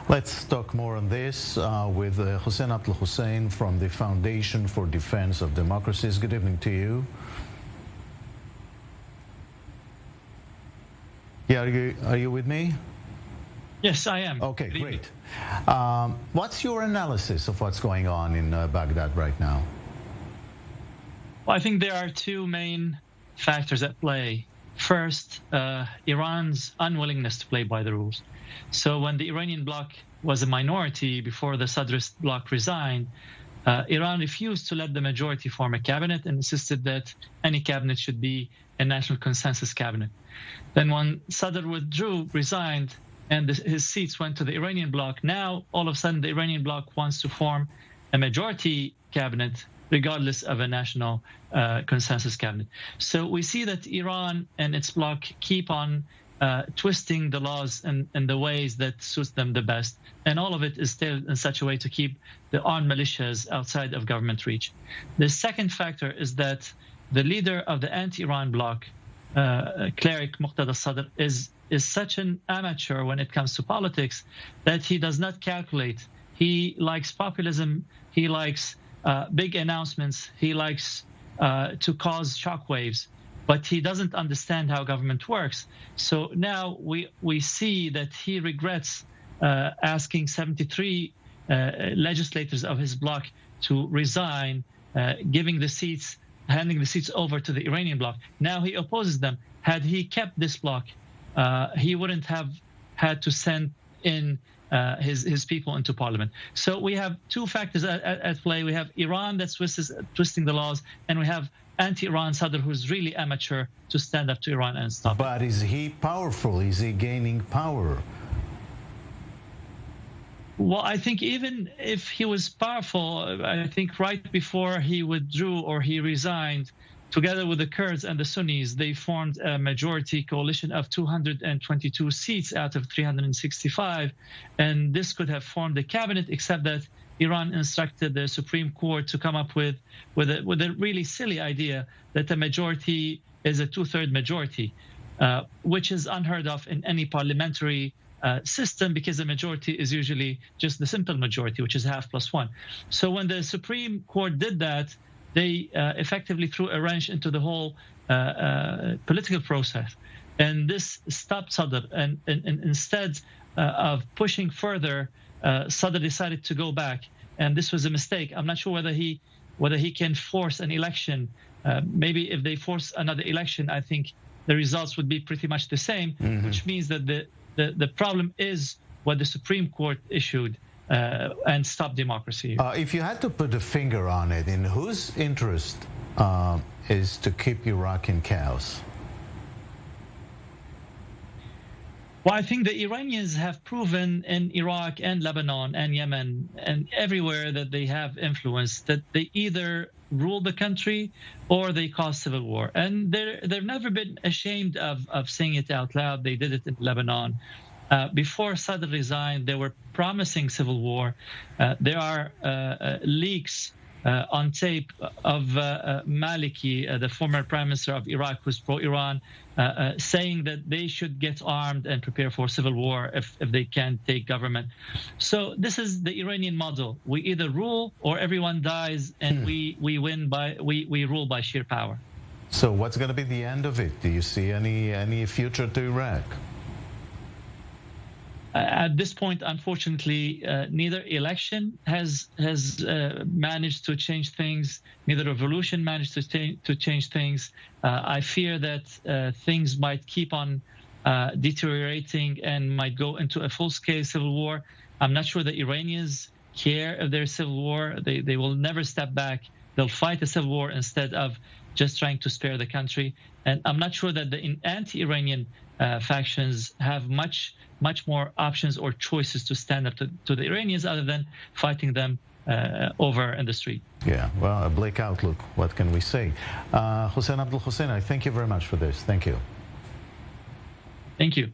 Let's talk more on this with Hussein Abdul-Hussain from the Foundation for Defense of Democracies. Good evening to you. Yeah, are you with me? Yes, I am. Okay, great. What's your analysis of what's going on in Baghdad right now? Well, I think there are two main factors at play. First, Iran's unwillingness to play by the rules. So when the Iranian bloc was a minority before the Sadrist bloc resigned, Iran refused to let the majority form a cabinet and insisted that any cabinet should be a national consensus cabinet. Then when Sadr resigned, and his seats went to the Iranian bloc, now all of a sudden the Iranian bloc wants to form a majority cabinet regardless of a national consensus cabinet. So we see that Iran and its bloc keep on twisting the laws in the ways that suits them the best. And all of it is still in such a way to keep the armed militias outside of government reach. The second factor is that the leader of the anti-Iran bloc, cleric Muqtada Sadr, is such an amateur when it comes to politics that he does not calculate. He likes populism. He likes big announcements. He likes to cause shockwaves, but he doesn't understand how government works. So now we see that he regrets asking 73 legislators of his bloc to resign, handing the seats over to the Iranian bloc. Now he opposes them. Had he kept this bloc, he wouldn't have had to send in his people into parliament. So we have two factors at play. We have Iran that's twisting the laws, and we have anti-Iran Sadr, who's really amateur to stand up to Iran and stop it. But is he powerful? Is he gaining power? Well, I think even if he was powerful, I think right before he withdrew or he resigned, together with the Kurds and the Sunnis, they formed a majority coalition of 222 seats out of 365. And this could have formed a cabinet, except that Iran instructed the Supreme Court to come up with a really silly idea that the majority is a two-thirds majority, which is unheard of in any parliamentary system, because the majority is usually just the simple majority, which is half plus one. So when the Supreme Court did that, they effectively threw a wrench into the whole political process. And this stopped Sadr. And instead of pushing further, Sadr decided to go back. And this was a mistake. I'm not sure whether he can force an election. Maybe if they force another election, I think the results would be pretty much the same, which means that the problem is what the Supreme Court issued, and stop democracy. If you had to put a finger on it, in whose interest is to keep Iraq in chaos? Well, I think the Iranians have proven in Iraq and Lebanon and Yemen and everywhere that they have influence that they either rule the country or they cause civil war. And they've never been ashamed of saying it out loud. They did it in Lebanon. Before Sadr resigned, they were promising civil war. There are leaks on tape of Maliki, the former prime minister of Iraq, who's pro-Iran, saying that they should get armed and prepare for civil war if they can't take government. So this is the Iranian model. We either rule or everyone dies, and we rule by sheer power. So what's going to be the end of it? Do you see any future to Iraq? At this point, unfortunately, neither election has managed to change things. Neither revolution managed to change things. I fear that things might keep on deteriorating and might go into a full-scale civil war. I'm not sure the Iranians care if there's civil war. They will never step back. They'll fight a civil war instead of just trying to spare the country. And I'm not sure that the anti-Iranian factions have much more options or choices to stand up to the Iranians other than fighting them over in the street. Yeah, well, a bleak outlook. What can we say? Hussein Abdul-Hussain, I thank you very much for this. Thank you. Thank you.